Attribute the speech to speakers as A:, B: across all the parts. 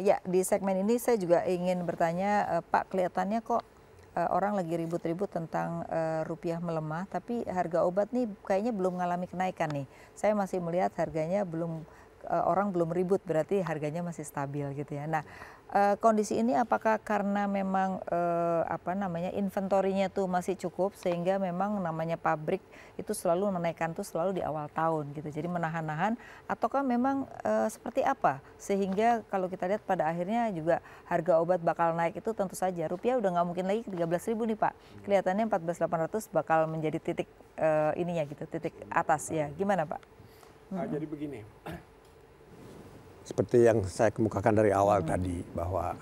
A: Ya, di segmen ini saya juga ingin bertanya, Pak, kelihatannya kok orang lagi ribut-ribut tentang rupiah melemah, tapi harga obat nih kayaknya belum mengalami kenaikan nih. Saya masih melihat harganya belum, orang belum ribut, berarti harganya masih stabil gitu ya. Nah, kondisi ini apakah karena memang apa namanya inventorinya tuh masih cukup sehingga memang namanya pabrik itu selalu menaikkan tuh selalu di awal tahun gitu. Jadi menahan-nahan ataukah memang seperti apa sehingga kalau kita lihat pada akhirnya juga harga obat bakal naik itu tentu saja rupiah udah nggak mungkin lagi 13.000 nih Pak. Kelihatannya 14.800 bakal menjadi titik ininya gitu, titik atas ya. Gimana Pak?
B: Jadi begini. Seperti yang saya kemukakan dari awal tadi, bahwa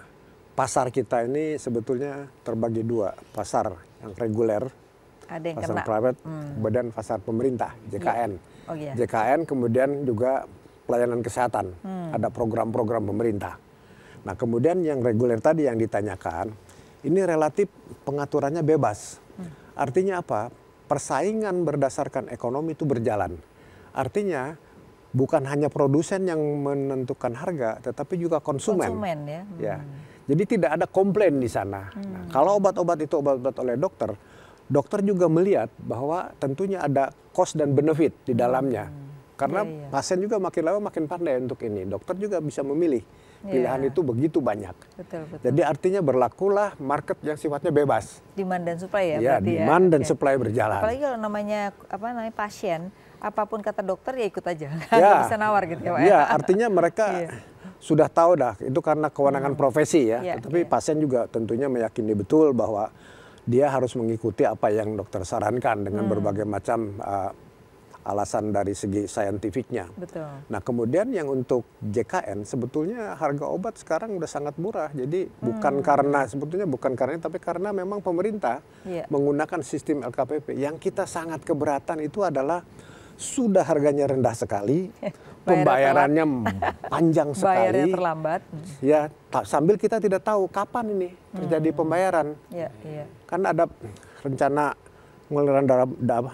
B: pasar kita ini sebetulnya terbagi dua, pasar yang reguler,
A: ada yang
B: pasar
A: kena.
B: private, kemudian pasar pemerintah, JKN.
A: Oh, iya.
B: JKN kemudian juga pelayanan kesehatan, ada program-program pemerintah. Nah kemudian yang reguler tadi yang ditanyakan, ini relatif pengaturannya bebas. Artinya apa? Persaingan berdasarkan ekonomi itu berjalan. Artinya bukan hanya produsen yang menentukan harga, tetapi juga konsumen.
A: Konsumen ya.
B: Ya. Jadi tidak ada komplain di sana. Nah, kalau obat-obat itu obat-obat oleh dokter, dokter juga melihat bahwa tentunya ada cost dan benefit di dalamnya. Karena pasien juga makin lama makin pandai untuk ini. Dokter juga bisa memilih. Pilihan itu begitu banyak.
A: Betul, betul.
B: Jadi artinya berlakulah market yang sifatnya bebas.
A: Demand dan supply ya,
B: Ya,
A: berarti
B: demand dan
A: Oke.
B: supply berjalan.
A: Apalagi kalau namanya pasien, apapun kata dokter ya ikut aja,
B: Ya.
A: nggak bisa nawar gitu ya Pak.
B: Ya, artinya mereka sudah tahu dah, itu karena kewenangan profesi ya. Tetapi pasien juga tentunya meyakini betul bahwa dia harus mengikuti apa yang dokter sarankan dengan berbagai macam alasan dari segi saintifiknya.
A: Betul.
B: Nah kemudian yang untuk JKN sebetulnya harga obat sekarang udah sangat murah. Jadi bukan karena sebetulnya bukan karena tapi karena memang pemerintah menggunakan sistem LKPP. Yang kita sangat keberatan itu adalah sudah harganya rendah sekali, pembayarannya panjang sekali.
A: Bayarnya terlambat.
B: Ya, sambil kita tidak tahu kapan ini terjadi pembayaran. Kan ada rencana pengeluaran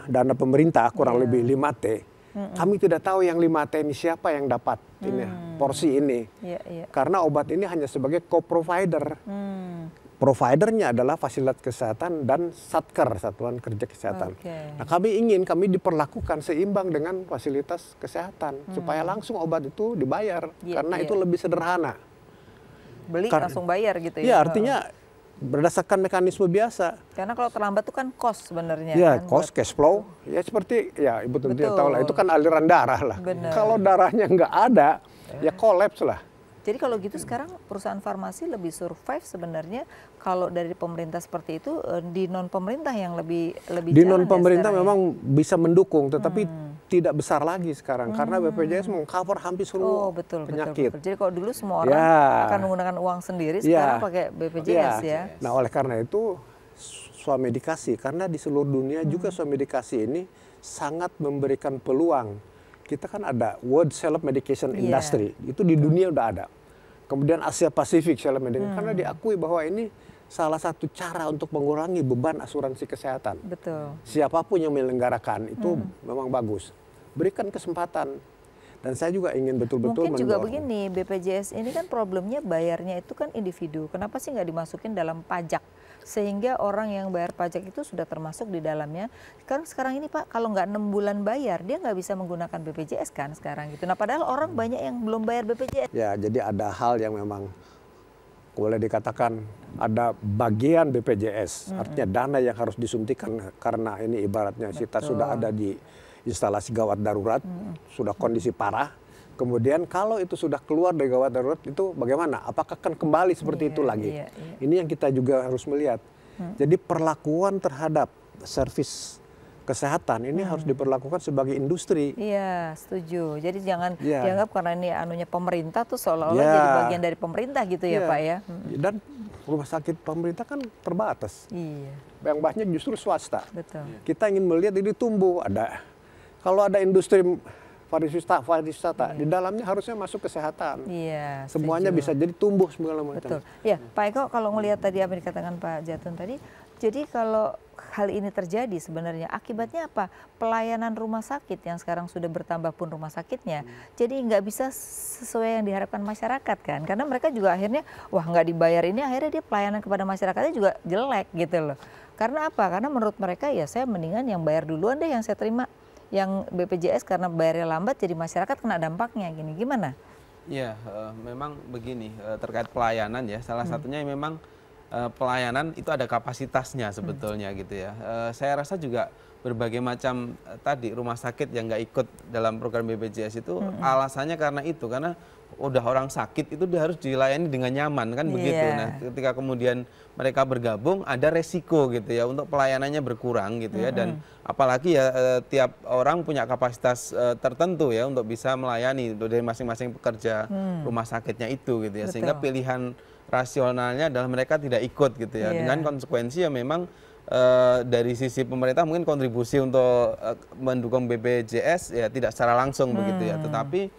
B: dana pemerintah kurang lebih 5T. Kami tidak tahu yang 5T ini siapa yang dapat ini, porsi ini. Karena obat ini hanya sebagai co-provider. Providernya adalah fasilitas kesehatan dan Satker, Satuan Kerja Kesehatan. Nah, kami diperlakukan seimbang dengan fasilitas kesehatan supaya langsung obat itu dibayar karena itu lebih sederhana.
A: Beli langsung bayar gitu ya.
B: Iya, artinya berdasarkan mekanisme biasa.
A: Karena kalau terlambat itu kan cost sebenarnya.
B: Ya,
A: kan,
B: cost, cash flow. Ya seperti, ya Ibu tentunya tahu lah, itu kan aliran darah lah. Kalau darahnya nggak ada, ya kolaps lah.
A: Jadi kalau gitu sekarang perusahaan farmasi lebih survive sebenarnya kalau dari pemerintah seperti itu di non pemerintah yang lebih
B: di non pemerintah memang bisa mendukung, tetapi tidak besar lagi sekarang karena BPJS mengcover hampir seluruh penyakit.
A: Betul. Jadi kalau dulu semua orang akan menggunakan uang sendiri, sekarang pakai BPJS ya.
B: Nah oleh karena itu swamedikasi, karena di seluruh dunia juga swamedikasi ini sangat memberikan peluang. Kita kan ada World Self Medication Industry, itu di dunia udah ada. Kemudian Asia Pasifik Self Medication, karena diakui bahwa ini salah satu cara untuk mengurangi beban asuransi kesehatan.
A: Betul.
B: Siapapun yang menyelenggarakan itu memang bagus. Berikan kesempatan. Dan saya juga ingin betul-betul
A: mungkin juga begini, BPJS ini kan problemnya bayarnya itu kan individu. Kenapa sih nggak dimasukin dalam pajak? Sehingga orang yang bayar pajak itu sudah termasuk di dalamnya. Sekarang ini Pak, kalau nggak 6 bulan bayar, dia nggak bisa menggunakan BPJS kan sekarang gitu. Nah padahal orang banyak yang belum bayar BPJS. Ya,
B: jadi ada hal yang memang boleh dikatakan ada bagian BPJS. Artinya dana yang harus disuntikan karena ini ibaratnya kita sudah ada di instalasi gawat darurat, sudah kondisi parah. Kemudian kalau itu sudah keluar dari gawat darurat itu bagaimana? Apakah akan kembali seperti itu lagi? Ini yang kita juga harus melihat. Jadi perlakuan terhadap servis kesehatan ini harus diperlakukan sebagai industri.
A: Iya, setuju. Jadi jangan dianggap karena ini anunya pemerintah tuh seolah-olah jadi bagian dari pemerintah gitu ya Pak ya.
B: Dan rumah sakit pemerintah kan terbatas. Yang banyak justru swasta.
A: Betul.
B: Kita ingin melihat ini tumbuh. Kalau ada industri pariwisata di dalamnya harusnya masuk kesehatan. Semuanya bisa jadi tumbuh segala macam.
A: Betul. Ya, Pak Eko kalau ngelihat tadi apa yang dikatakan Pak Jatun tadi, Jadi kalau hal ini terjadi sebenarnya akibatnya apa? Pelayanan rumah sakit yang sekarang sudah bertambah pun rumah sakitnya, jadi nggak bisa sesuai yang diharapkan masyarakat kan? Karena mereka juga akhirnya, wah nggak dibayar ini, akhirnya dia pelayanan kepada masyarakatnya juga jelek gitu loh. Karena apa? Karena menurut mereka ya saya mendingan yang bayar duluan deh yang saya terima, yang BPJS karena bayarnya lambat jadi masyarakat kena dampaknya gini, gimana?
C: Ya, memang begini terkait pelayanan ya, salah satunya memang pelayanan itu ada kapasitasnya sebetulnya gitu ya. Saya rasa juga berbagai macam tadi rumah sakit yang nggak ikut dalam program BPJS itu alasannya karena itu, karena udah orang sakit itu dia harus dilayani dengan nyaman kan begitu. Nah, ketika kemudian mereka bergabung ada resiko gitu ya untuk pelayanannya berkurang gitu ya, dan apalagi ya tiap orang punya kapasitas tertentu ya untuk bisa melayani dari masing-masing pekerja rumah sakitnya itu gitu ya. Sehingga pilihan rasionalnya adalah mereka tidak ikut gitu ya, dengan konsekuensi ya memang dari sisi pemerintah mungkin kontribusi untuk mendukung BPJS ya tidak secara langsung begitu ya, tetapi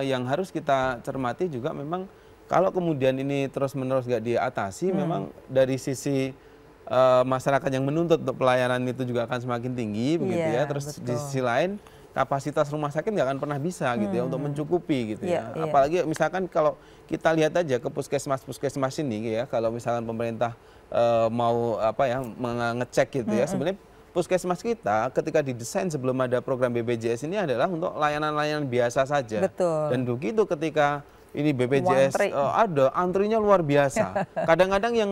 C: yang harus kita cermati juga memang kalau kemudian ini terus-menerus nggak diatasi, memang dari sisi masyarakat yang menuntut untuk pelayanan itu juga akan semakin tinggi begitu ya, terus di sisi lain kapasitas rumah sakit nggak akan pernah bisa gitu ya untuk mencukupi gitu ya. Apalagi misalkan kalau kita lihat aja ke puskesmas ini ya, kalau misalkan pemerintah mau apa ya mengecek gitu ya, sebenarnya puskesmas kita ketika didesain sebelum ada program BPJS ini adalah untuk layanan-layanan biasa saja.
A: Betul.
C: Dan begitu ketika ini BPJS ada antrinya luar biasa. Kadang-kadang yang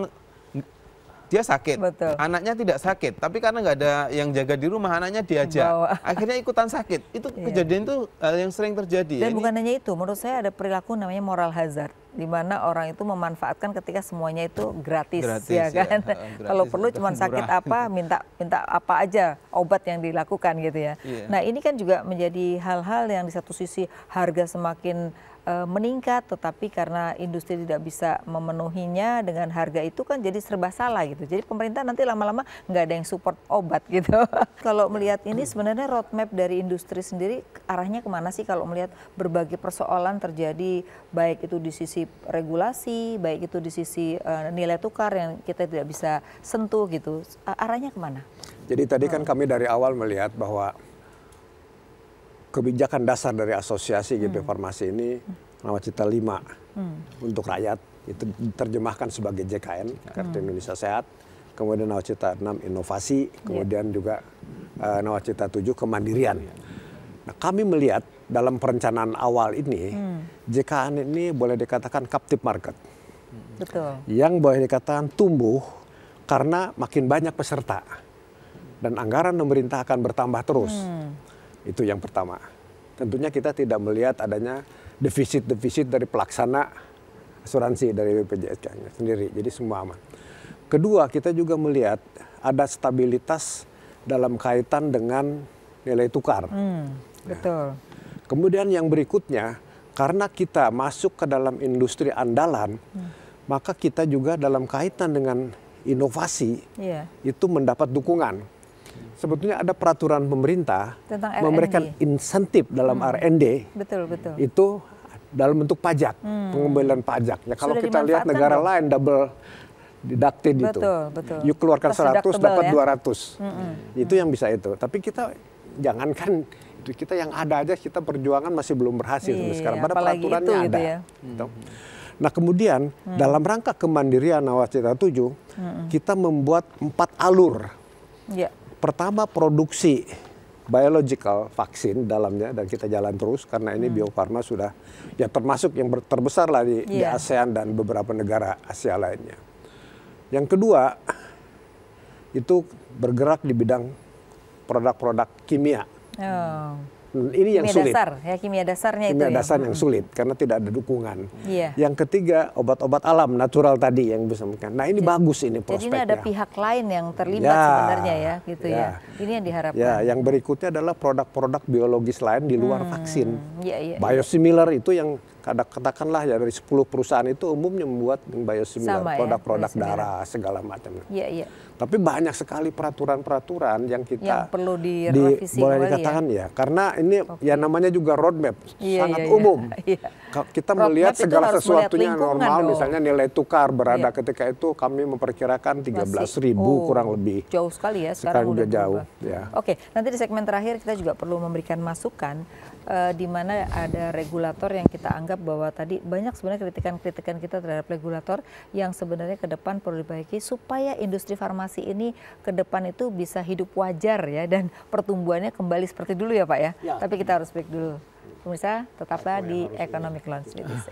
C: dia sakit, anaknya tidak sakit, tapi karena nggak ada yang jaga di rumah, anaknya diajak, akhirnya ikutan sakit. Itu kejadian itu yang sering terjadi.
A: Dan bukan hanya itu, menurut saya ada perilaku namanya moral hazard, di mana orang itu memanfaatkan ketika semuanya itu gratis ya kan. Kalau perlu cuma sakit apa, minta apa aja obat yang dilakukan gitu ya. Nah ini kan juga menjadi hal-hal yang di satu sisi harga semakin meningkat, tetapi karena industri tidak bisa memenuhinya dengan harga itu kan jadi serba salah gitu. Jadi pemerintah nanti lama-lama nggak ada yang support obat gitu. Kalau melihat ini sebenarnya roadmap dari industri sendiri arahnya kemana sih kalau melihat berbagai persoalan terjadi, baik itu di sisi regulasi, baik itu di sisi nilai tukar yang kita tidak bisa sentuh gitu. Arahnya kemana?
B: Jadi tadi kan kami dari awal melihat bahwa kebijakan dasar dari asosiasi GP Farmasi ini Nawacita 5 untuk rakyat, itu diterjemahkan sebagai JKN, Kartu Indonesia Sehat, kemudian Nawacita 6 inovasi, kemudian juga Nawacita 7 kemandirian. Nah, kami melihat dalam perencanaan awal ini, JKN ini boleh dikatakan captive market.
A: Betul.
B: Yang boleh dikatakan tumbuh karena makin banyak peserta. Dan anggaran pemerintah akan bertambah terus. Itu yang pertama. Tentunya kita tidak melihat adanya defisit-defisit dari pelaksana asuransi dari BPJS sendiri. Jadi semua aman. Kedua, kita juga melihat ada stabilitas dalam kaitan dengan nilai tukar.
A: Betul.
B: Kemudian yang berikutnya, karena kita masuk ke dalam industri andalan, maka kita juga dalam kaitan dengan inovasi itu mendapat dukungan. Sebetulnya ada peraturan pemerintah
A: tentang
B: memberikan insentif dalam R&D.
A: Betul, betul.
B: Itu dalam bentuk pajak, pengembalian pajak. Ya kalau
A: Sudah
B: kita lihat negara lain double deducted itu.
A: Betul.
B: You keluarkan 100 dapat 200. Itu yang bisa itu. Tapi kita jangankan itu, kita yang ada aja kita perjuangan masih belum berhasil sampai sekarang. Pada peraturannya
A: itu,
B: ada.
A: Gitu ya.
B: Nah kemudian dalam rangka kemandirian Nawacita 7, kita membuat 4 alur. Pertama, produksi biological vaksin dalamnya, dan kita jalan terus karena ini Bio Farma sudah ya termasuk yang terbesar lah di ASEAN dan beberapa negara Asia lainnya. Yang kedua, itu bergerak di bidang produk-produk kimia. Ini yang sulit.
A: Kimia dasarnya
B: kimia
A: itu.
B: Dasar yang sulit karena tidak ada dukungan. Yang ketiga, obat-obat alam natural tadi yang bisa. Nah ini bagus ini prospeknya.
A: Jadi ini ada pihak lain yang terlibat sebenarnya ya, gitu ya. Ini yang diharapkan.
B: Yang berikutnya adalah produk-produk biologis lain di luar vaksin. Biosimilar itu yang katakanlah ya dari 10 perusahaan itu umumnya membuat biosimilar, produk-produk darah segala macam.
A: Iya.
B: Tapi banyak sekali peraturan-peraturan yang kita
A: perlu direvisi
B: boleh dikatakan ya, karena ini ya namanya juga roadmap sangat umum. Kita melihat segala sesuatunya normal, misalnya nilai tukar berada ketika itu kami memperkirakan 13.000 kurang lebih.
A: Jauh sekali ya, sekarang udah
B: jauh. Ya.
A: Oke, nanti di segmen terakhir kita juga perlu memberikan masukan di mana ada regulator yang kita anggap bahwa tadi banyak sebenarnya kritikan-kritikan kita terhadap regulator yang sebenarnya ke depan perlu diperbaiki supaya industri farmasi ini ke depan itu bisa hidup wajar ya dan pertumbuhannya kembali seperti dulu ya Pak ya. Tapi kita harus break dulu. Pemirsa, tetaplah di Economic Lounge with